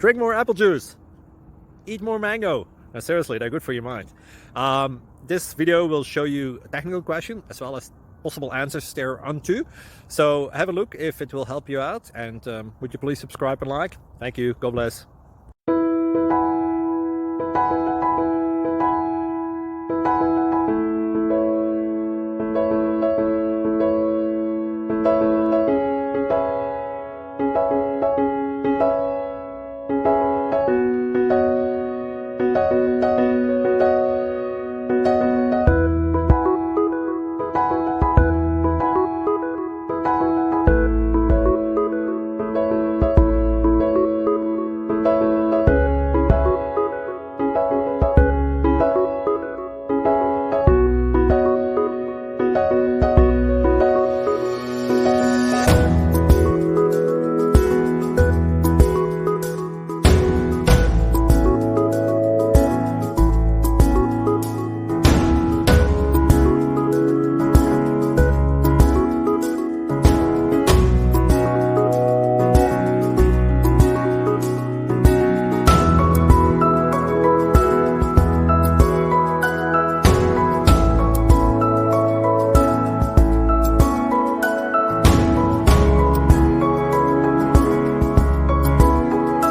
Drink more apple juice. Eat more mango. No, seriously, they're good for your mind. This video will show you a technical question as well as possible answers thereunto. So have a look if it will help you out, and would you please subscribe and like? Thank you. God bless.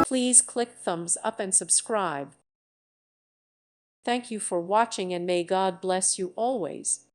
Please click thumbs up and subscribe. Thank you for watching, and may God bless you always.